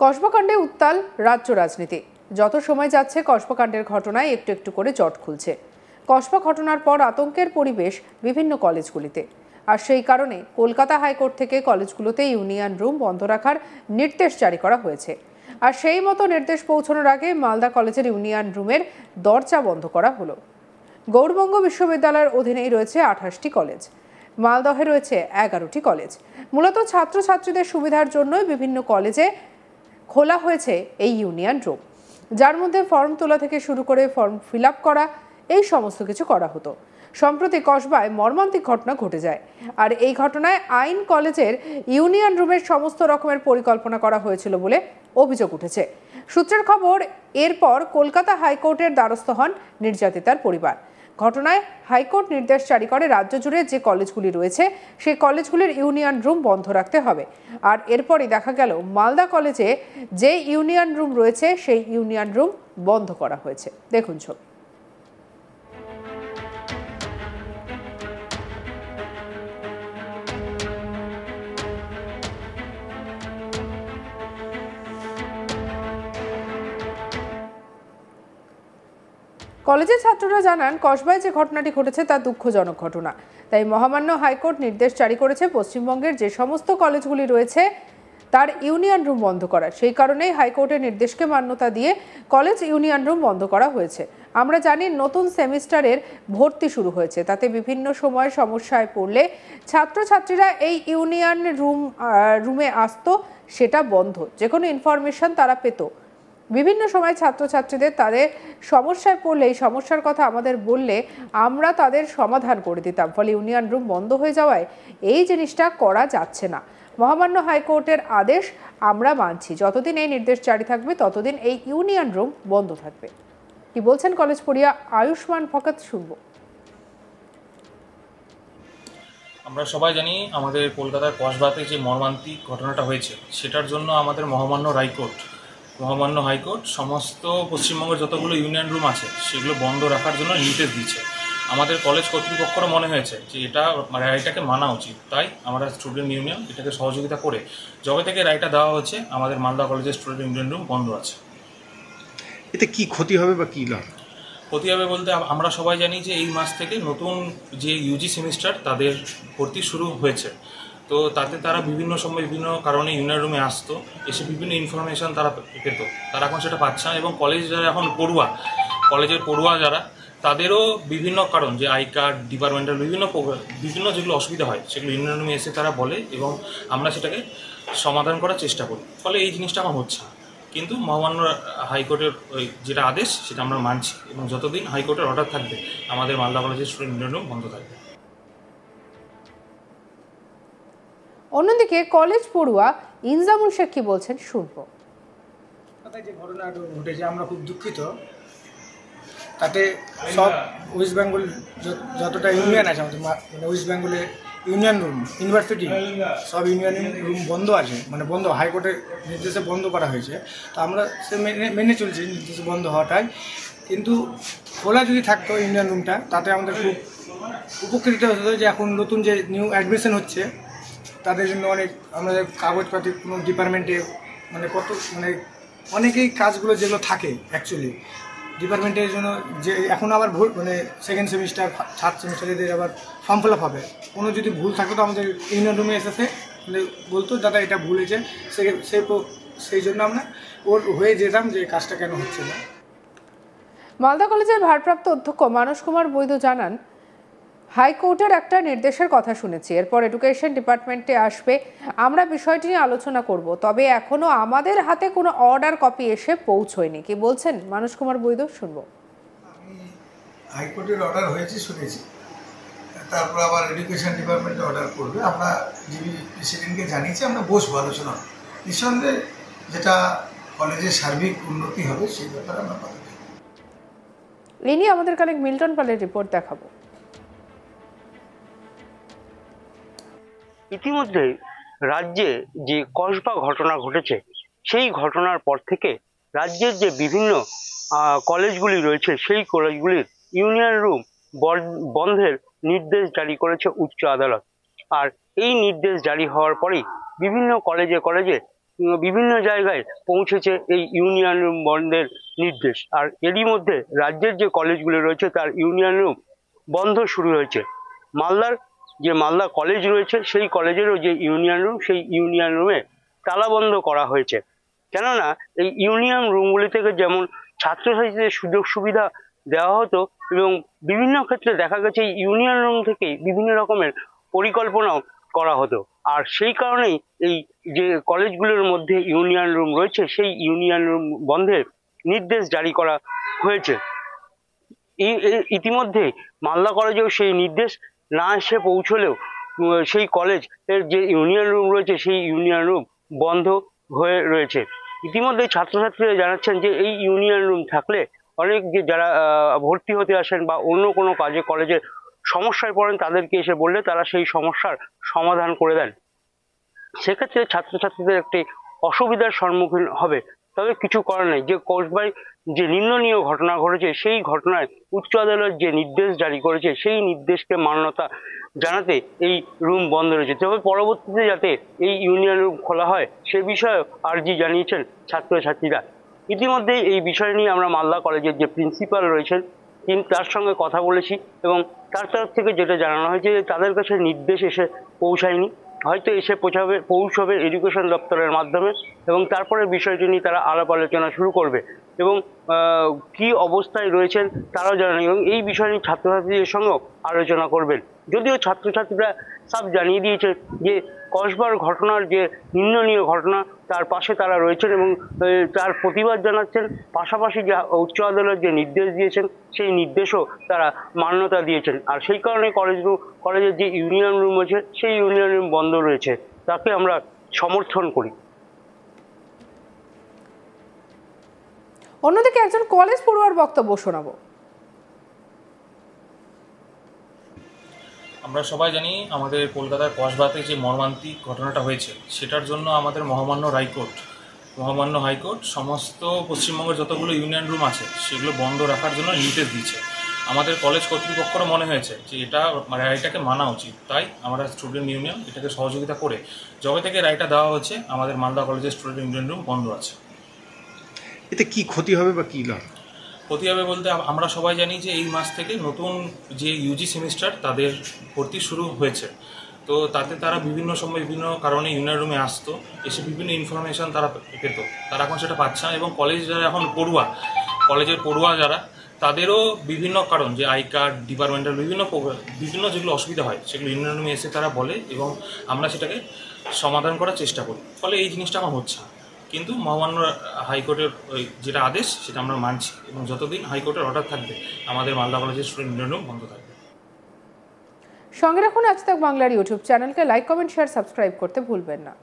কসবাকাণ্ডে উত্তাল রাজ্য রাজনীতি। যত সময় যাচ্ছে কসবাকাণ্ডের ঘটনায় একটু একটু করে জট খুলছে। কসবা ঘটনার পর আতঙ্কের পরিবেশ বিভিন্ন কলেজগুলিতে, আর সেই কারণে কলকাতা হাইকোর্ট থেকে কলেজগুলোতে ইউনিয়ন রুম বন্ধ রাখার নির্দেশ জারি করা হয়েছে। আর সেই মতো নির্দেশ পৌঁছানোর আগে মালদা কলেজের ইউনিয়ন রুমের দরজা বন্ধ করা হলো। গৌড়বঙ্গ বিশ্ববিদ্যালয়ের অধীনেই রয়েছে 28টি কলেজ, মালদহে রয়েছে 11টি কলেজ। মূলত ছাত্রছাত্রীদের সুবিধার জন্যই বিভিন্ন কলেজে খোলা হয়েছে এই ইউনিয়ন রুম, যার মধ্যে ফর্ম তোলা থেকে শুরু করে ফর্ম ফিল আপ করা এই সমস্ত কিছু করা হতো। সম্প্রতি কসবায় মর্মান্তিক ঘটনা ঘটে যায়, আর এই ঘটনায় আইন কলেজের ইউনিয়ন রুমের সমস্ত রকমের পরিকল্পনা করা হয়েছিল বলে অভিযোগ উঠেছে। সূত্রের খবর, এরপর কলকাতা হাইকোর্টের দ্বারস্থ হন নির্যাতিতার পরিবার। ঘটনায় হাইকোর্ট নির্দেশ জারি করে রাজ্য জুড়ে যে কলেজগুলি রয়েছে সেই কলেজগুলির ইউনিয়ন রুম বন্ধ রাখতে হবে। আর এরপরই দেখা গেল মালদা কলেজে যে ইউনিয়ন রুম রয়েছে সেই ইউনিয়ন রুম বন্ধ করা হয়েছে। দেখুন ছবি। কলেজের ছাত্ররা জানান, কসবায় যে ঘটনাটি ঘটেছে তা দুঃখজনক ঘটনা। তাই মহামান্য হাইকোর্ট নির্দেশ জারি করেছে পশ্চিমবঙ্গের যে সমস্ত কলেজগুলি রয়েছে তার ইউনিয়ন রুম বন্ধ করার। সেই কারণেই হাইকোর্টের নির্দেশকে মান্যতা দিয়ে কলেজ ইউনিয়ন রুম বন্ধ করা হয়েছে। আমরা জানি নতুন সেমিস্টারের ভর্তি শুরু হয়েছে, তাতে বিভিন্ন সময় সমস্যায় পড়লে ছাত্রছাত্রীরা এই ইউনিয়ন রুমে আসতো, সেটা বন্ধ। যে কোনো ইনফরমেশন তারা পেত। বিভিন্ন সময় ছাত্রছাত্রীদের তাদের সমস্যায় পড়লে এই সমস্যার কথা আমাদের বললে আমরা তাদের সমাধান করে দিতাম। ফলে ইউনিয়ন রুম বন্ধ হয়ে যাওয়ায় এই জিনিসটা করা যাচ্ছে না। মহামান্য হাইকোর্টের আদেশ আমরা মানছি। যতদিন এই নির্দেশ জারি থাকবে ততদিন এই ইউনিয়ন রুম বন্ধ থাকবে। কি বলছেন কলেজ পড়িয়া আয়ুষ্মান ফকত, শুনব। আমরা সবাই জানি আমাদের কলকাতার কসবাতে যে মর্মান্তিক ঘটনাটা হয়েছে সেটার জন্য আমাদের মহামান্য হাইকোর্ট সমস্ত পশ্চিমবঙ্গের যতগুলো ইউনিয়ন রুম আছে সেগুলো বন্ধ রাখার জন্য নির্দেশ দিচ্ছে। আমাদের কলেজ কর্তৃপক্ষরা মনে হয়েছে যে রায়টাকে মানা উচিত, তাই আমরা স্টুডেন্ট ইউনিয়ন এটাকে সহযোগিতা করে যবে থেকে রায়টা দেওয়া হচ্ছে আমাদের মালদা কলেজের স্টুডেন্ট ইউনিয়ন রুম বন্ধ আছে। এতে কি ক্ষতি হবে বা কী লাভ? ক্ষতি হবে বলতে আমরা সবাই জানি যে এই মাস থেকে নতুন যে ইউজি সেমিস্টার তাদের ভর্তি শুরু হয়েছে। তো তাতে তারা বিভিন্ন সময় বিভিন্ন কারণে ইউনিয়ন রুমে আসতো, এসে বিভিন্ন ইনফরমেশান তারা পেত। তারা এখন সেটা পাচ্ছে না, এবং কলেজ যারা এখন কলেজের পড়ুয়া যারা, তাদেরও বিভিন্ন কারণ, যে আই কার্ড, ডিপার্টমেন্টাল বিভিন্ন যেগুলো অসুবিধা হয় সেগুলো ইউনিয়ন রুমে এসে তারা বলে, এবং আমরা সেটাকে সমাধান করার চেষ্টা করি। ফলে এই জিনিসটা এখন হচ্ছে না। কিন্তু মহামান্য হাইকোর্টের যেটা আদেশ সেটা আমরা মানছি, এবং যতদিন হাইকোর্টের অর্ডার থাকবে আমাদের মালদা কলেজের স্টুডেন্ট ইউনিয়ন রুম বন্ধ থাকবে। অন্যদিকে কলেজ পড়ুয়া ইনজামুল শেখ কি বলছেন, শুনবো। যে ঘটনাটা ঘটেছে আমরা খুব দুঃখিত। তাতে সব ওয়েস্ট বেঙ্গল যতটা ইউনিয়ন আছে আমাদের, মানে ওয়েস্ট বেঙ্গলে ইউনিয়ন রুম, ইউনিভার্সিটি সব ইউনিয়ন রুম বন্ধ আছে, মানে বন্ধ, হাইকোর্টের নির্দেশে বন্ধ করা হয়েছে। তো আমরা সে মেনে চলছি নির্দেশে বন্ধ হওয়াটাই। কিন্তু খোলা যদি থাকতো ইউনিয়ন রুমটা, তাতে আমাদের খুব উপকৃত হতো। যে এখন নতুন যে নিউ অ্যাডমিশন হচ্ছে তাদের জন্য অনেক আমাদের কাগজপাতি কোনো ডিপার্টমেন্টে মানে অনেকেই কাজগুলো যেগুলো থাকে অ্যাকচুয়ালি ডিপার্টমেন্টের জন্য, যে এখন আবার মানে সেকেন্ড সেমিস্টার থার্ড সেমিস্টারেদের আবার ফর্ম ফিল আপ হবে। কোনো যদি ভুল থাকতো তো আমাদের ইউনিয়ন রুমে এসে বলতো দাদা এটা ভুল হয়েছে, সেই জন্য আমরা ওর হয়ে যেতাম যে কাজটা কেন হচ্ছে না। মালদা কলেজের ভারপ্রাপ্ত অধ্যক্ষ মানস কুমার বৈদ্য জানান, হাইকোর্টের একটা নির্দেশের কথা শুনেছি, এরপর এডুকেশন ডিপার্টমেন্টে আসবে, আমরা বিষয়টি নিয়ে আলোচনা করব। তবে এখনো আমাদের হাতে কোনো অর্ডার কপি এসে পৌঁছয়নি। কি বলছেন মানস কুমার বৈদ্য, শুনবো। হাইকোর্টের অর্ডার হয়েছে শুনেছি, তারপর আবার এডুকেশন ডিপার্টমেন্টে অর্ডার করবে। আমরা জিবি প্রেসিডেন্টকে জানিয়েছি, আমরা বসবো আলোচনা। নিঃসন্দেহে যেটা কলেজের সার্বিক উন্নতি হবে সেই ব্যাপারে আমরা কথা বলব। এই নিয়ে আমাদের কালেক্ট মিল্টন পালের রিপোর্ট দেখাবো। ইতিমধ্যে রাজ্যে যে কসবা ঘটনা ঘটেছে সেই ঘটনার পর থেকে রাজ্যের যে বিভিন্ন কলেজগুলি রয়েছে সেই কলেজগুলির ইউনিয়ন রুম বন্ধের নির্দেশ জারি করেছে উচ্চ আদালত। আর এই নির্দেশ জারি হওয়ার পরেই বিভিন্ন কলেজে বিভিন্ন জায়গায় পৌঁছেছে এই ইউনিয়ন রুম বন্ধের নির্দেশ। আর এরই মধ্যে রাজ্যের যে কলেজগুলো রয়েছে তার ইউনিয়ন রুম বন্ধ শুরু হয়েছে। মালদার যে মালদা কলেজ রয়েছে সেই কলেজেরও যে ইউনিয়ন রুম, সেই ইউনিয়ন রুমে তালাবন্ধ করা হয়েছে। কেননা এই ইউনিয়ন রুমগুলি থেকে যেমন ছাত্রছাত্রীদের সুযোগ সুবিধা দেওয়া হতো এবং বিভিন্ন ক্ষেত্রে দেখা গেছে এই ইউনিয়ন রুম থেকেই বিভিন্ন রকমের পরিকল্পনাও করা হতো। আর সেই কারণেই এই যে কলেজগুলোর মধ্যে ইউনিয়ন রুম রয়েছে সেই ইউনিয়ন রুম বন্ধের নির্দেশ জারি করা হয়েছে। ইতিমধ্যে মালদা কলেজেও সেই নির্দেশ না এসে পৌঁছলেও সেই কলেজ এর যে ইউনিয়ন রুম রয়েছে সেই ইউনিয়ন রুম বন্ধ হয়ে রয়েছে। ইতিমধ্যে ছাত্রছাত্রীরা জানাচ্ছেন যে এই ইউনিয়ন রুম থাকলে অনেক যে যারা ভর্তি হতে আসেন বা অন্য কোনো কাজে কলেজে সমস্যায় পড়েন তাদেরকে এসে বললে তারা সেই সমস্যার সমাধান করে দেন। সেক্ষেত্রে ছাত্রছাত্রীদের একটি অসুবিধার সম্মুখীন হবে। তবে কিছু করার নেই, যে কসবায় যে নিন্দনীয় ঘটনা ঘটেছে সেই ঘটনায় উচ্চ আদালত যে নির্দেশ জারি করেছে সেই নির্দেশকে মান্যতা জানাতে এই রুম বন্ধ রয়েছে। তবে পরবর্তীতে যাতে এই ইউনিয়ন রুম খোলা হয় সে বিষয়ে আর্জি জানিয়েছেন ছাত্রছাত্রীরা। ইতিমধ্যে এই বিষয় নিয়ে আমরা মালদা কলেজের যে প্রিন্সিপাল রয়েছেন তার সঙ্গে কথা বলেছি এবং তার তরফ থেকে যেটা জানানো হয়েছে যে তাদের কাছে নির্দেশ এসে পৌঁছায়নি, হয়তো এসে পৌঁছবে এডুকেশন দপ্তরের মাধ্যমে এবং তারপরে বিষয়টি নিয়ে তারা আলাপ আলোচনা শুরু করবে এবং কি অবস্থায় রয়েছেন তারাও জানেন এবং এই বিষয় নিয়ে ছাত্রছাত্রীদের সঙ্গেও আলোচনা করবেন। যদিও ছাত্রছাত্রীরা সব জানিয়ে দিয়েছে যে কসবার ঘটনার যে নিন্দনীয় ঘটনা তার পাশে তারা রয়েছেন এবং তার প্রতিবাদ জানাচ্ছেন। পাশাপাশি যে উচ্চ আদালত যে নির্দেশ দিয়েছেন সেই নির্দেশও তারা মান্যতা দিয়েছেন। আর সেই কারণে কলেজের যে ইউনিয়ন রুম রয়েছে সেই ইউনিয়ন রুম বন্ধ রয়েছে, তাকে আমরা সমর্থন করি। অন্যদিকে একজন কলেজ পড়ুয়ার বক্তব্য শোনাবো। আমরা সবাই জানি আমাদের কলকাতার কসবাতে যে মর্মান্তিক ঘটনাটা হয়েছে সেটার জন্য আমাদের মহামান্য হাইকোর্ট সমস্ত পশ্চিমবঙ্গের যতগুলো ইউনিয়ন রুম আছে সেগুলো বন্ধ রাখার জন্য নির্দেশ দিচ্ছে। আমাদের কলেজ কর্তৃপক্ষেরও মনে হয়েছে যে রায়টাকে মানা উচিত, তাই আমরা স্টুডেন্ট ইউনিয়ন এটাকে সহযোগিতা করে যবে থেকে রায়টা দেওয়া হচ্ছে আমাদের মালদা কলেজের স্টুডেন্ট ইউনিয়ন রুম বন্ধ আছে। এতে কি ক্ষতি হবে বা কি লাভ? ক্ষতি হবে বলতে আমরা সবাই জানি যে এই মাস থেকে নতুন যে ইউজি সেমিস্টার তাদের ভর্তি শুরু হয়েছে। তো তাতে তারা বিভিন্ন সময় বিভিন্ন কারণে ইউনিয়ন রুমে আসতো, এসে বিভিন্ন ইনফরমেশান তারা পেত, তারা এখন সেটা পাচ্ছে না। এবং কলেজ যারা এখন কলেজের পড়ুয়া যারা তাদেরও বিভিন্ন কারণ যে আই কার্ড ডিপার্টমেন্টাল বিভিন্ন যেগুলো অসুবিধা হয় সেগুলো ইউনিয়ন রুমে এসে তারা বলে এবং আমরা সেটাকে সমাধান করার চেষ্টা করি। ফলে এই জিনিসটা আমার হচ্ছে না, কিন্তু মহামান্য হাইকোর্টের যেটা আদেশ সেটা আমরা মানছি এবং যতদিন হাইকোর্টের অর্ডার থাকবে আমাদের মালদা কলেজের স্টুডেন্ট ইউনিয়ন রুম বন্ধ থাকবে। সঙ্গে রাখুন আজ তাক বাংলার ইউটিউব চ্যানেলকে, লাইক কমেন্ট শেয়ার সাবস্ক্রাইব করতে ভুলবেন না।